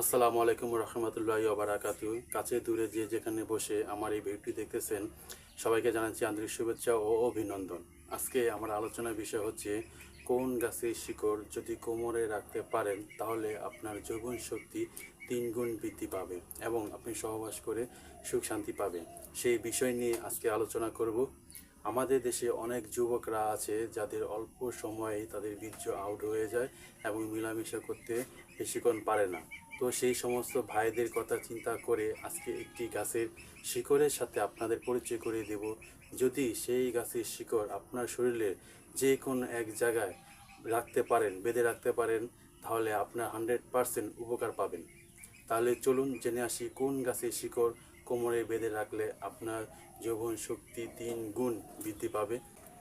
আসসালামু আলাইকুম রহমতুল্লাহি ওয়া বারাকাতুহু। কাছে দূরে যে যেখানে বসে আমার এই ভিডিওটি দেখতেছেন সবাইকে জানাচ্ছি আন্তরিক শুভেচ্ছা ও অভিনন্দন। আজকে আমার আলোচনার বিষয় হচ্ছে কোন গাছের শিকড় যদি কোমরে রাখতে পারেন তাহলে আপনার যৌবন শক্তি 3 গুণ বৃদ্ধি পাবে এবং আপনি সহবাস করে সুখ শান্তি পাবেন। সেই বিষয় নিয়ে আজকে আলোচনা করব। আমাদের দেশে অনেক যুবকরা আছে যাদের অল্প সময়েই তাদের বীর্য আউট হয়ে যায় এবং মেলামেশা করতে বেশিক্ষণ পারে না। তো সেই সমস্ত ভাইদের কথা চিন্তা করে আজকে একটি গাছের শিকড়ের সাথে আপনাদের পরিচয় করিয়ে দেব। যদি সেই গাছের শিকড় আপনার শরীরে যে কোনো এক জায়গায় রাখতে পারেন, বেঁধে রাখতে পারেন, তাহলে আপনার 100% উপকার পাবেন। তাহলে চলুন জেনে আসি কোন গাছের শিকড় কোমরে বেঁধে রাখলে আপনার যৌবন শক্তি 3 গুণ বৃদ্ধি পাবে।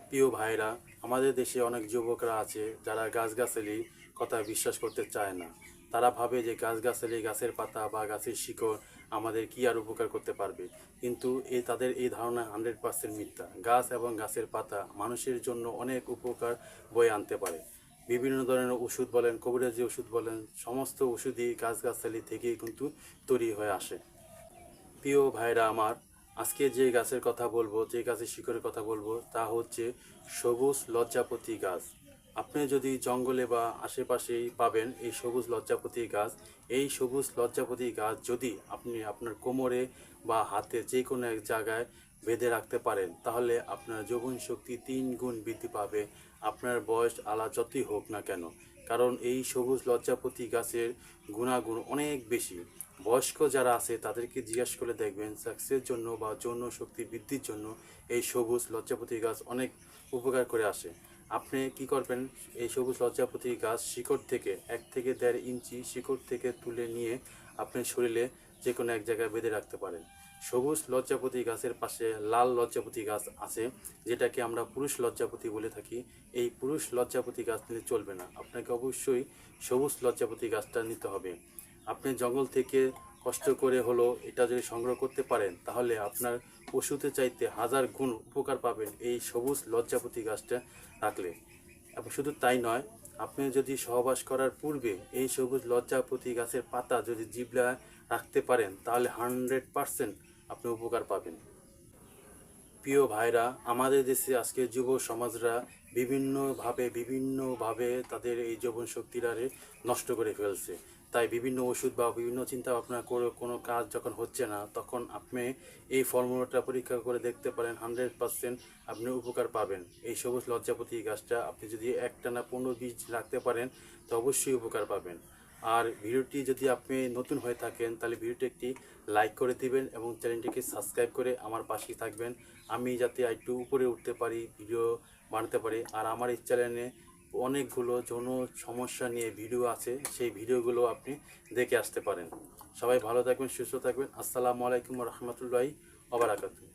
প্রিয় ভাইরা, আমাদের দেশে অনেক যুবকরা আছে যারা গাছগাছালির কথা বিশ্বাস করতে চায় না। তারা ভাবে যে গাছগাছালি, গাছের পাতা বা গাছের শিকড় আমাদের কি আর উপকার করতে পারবে, কিন্তু তাদের এই ধারণা 100% মিথ্যা। গাছ এবং গাছের পাতা মানুষের জন্য অনেক উপকার বয়ে আনতে পারে। বিভিন্ন ধরনের ওষুধ বলেন, কবিরাজি ওষুধ বলেন, সমস্ত ওষুধই গাছগাছালি থেকেই কিন্তু তৈরি হয়ে আসে। প্রিয় ভাইরা আমার, আজকে যে গাছের কথা বলবো, যে গাছের শিকড়ের কথা বলবো, তা হচ্ছে সবুজ লজ্জাপতি গাছ। আপনি যদি জঙ্গলে বা আশেপাশেই পাবেন এই সবুজ লজ্জাপতি গাছ। এই সবুজ লজ্জাপতি গাছ যদি আপনি আপনার কোমরে বা হাতে যে কোনো এক জায়গায় বেঁধে রাখতে পারেন তাহলে আপনার যৌবন শক্তি 3 গুণ বৃদ্ধি পাবে, আপনার বয়স আলা যতই হোক না কেন। কারণ এই সবুজ লজ্জাপতি গাছের গুণাগুণ অনেক বেশি। বয়স্ক যারা আছে তাদেরকে জিজ্ঞেস করে দেখবেন সেক্সের জন্য বা যৌন শক্তি বৃদ্ধির জন্য এই সবুজ লজ্জাপতি গাছ অনেক উপকার করে আসে। আপনি কি করবেন, এই সবুজ লজ্জাপতি গাছ শিকড় থেকে 1 থেকে 1.5 ইঞ্চি শিকড় থেকে তুলে নিয়ে আপনি শরীরে যে কোনো এক জায়গায় বেঁধে রাখতে পারেন। সবুজ লজ্জাপতি গাছের পাশে লাল লজ্জাপতি গাছ আছে, যেটাকে আমরা পুরুষ লজ্জাপতি বলে থাকি। এই পুরুষ লজ্জাপতি গাছ নিলে চলবে না, আপনাকে অবশ্যই সবুজ লজ্জাপতি গাছটা নিতে হবে। আপনি জঙ্গল থেকে কষ্ট করে হলো এটা যদি সংগ্রহ করতে পারেন তাহলে আপনার ওষুধের চাইতে 1000 গুণ উপকার পাবেন এই সবুজ লজ্জাপতি গাছটা রাখলে। এবং শুধু তাই নয়, আপনি যদি সহবাস করার পূর্বে এই সবুজ লজ্জাপতি গাছের পাতা যদি জিভলায় রাখতে পারেন তাহলে 100% আপনি উপকার পাবেন। প্রিয় ভাইরা, আমাদের দেশে আজকে যুব সমাজরা বিভিন্নভাবে তাদের এই যৌবন শক্তিটারে নষ্ট করে ফেলছে। তাই বিভিন্ন ওষুধ বা বিভিন্ন চিন্তা ভাবনা করে কোনো কাজ যখন হচ্ছে না, তখন আপনি এই ফর্মুলাটা পরীক্ষা করে দেখতে পারেন, 100% আপনি উপকার পাবেন। এই সবুজ লজ্জাপতি গাছটা আপনি যদি একটানা 15-20 রাখতে পারেন তো অবশ্যই উপকার পাবেন। আর ভিডিওটি যদি আপনি নতুন হয়ে থাকেন তাহলে ভিডিওটি একটি লাইক করে দিবেন এবং চ্যানেলটিকে সাবস্ক্রাইব করে আমার পাশেই থাকবেন, আমি যাতে একটু উপরে উঠতে পারি, ভিডিও বানাতে পারি। আর আমার এই চ্যানেলে অনেকগুলো যৌন সমস্যা নিয়ে ভিডিও আছে, সেই ভিডিওগুলো আপনি দেখে আসতে পারেন। সবাই ভালো থাকবেন, সুস্থ থাকবেন। আসসালামু আলাইকুম রহমতুল্লাহি ওয়া বারাকাতুহু।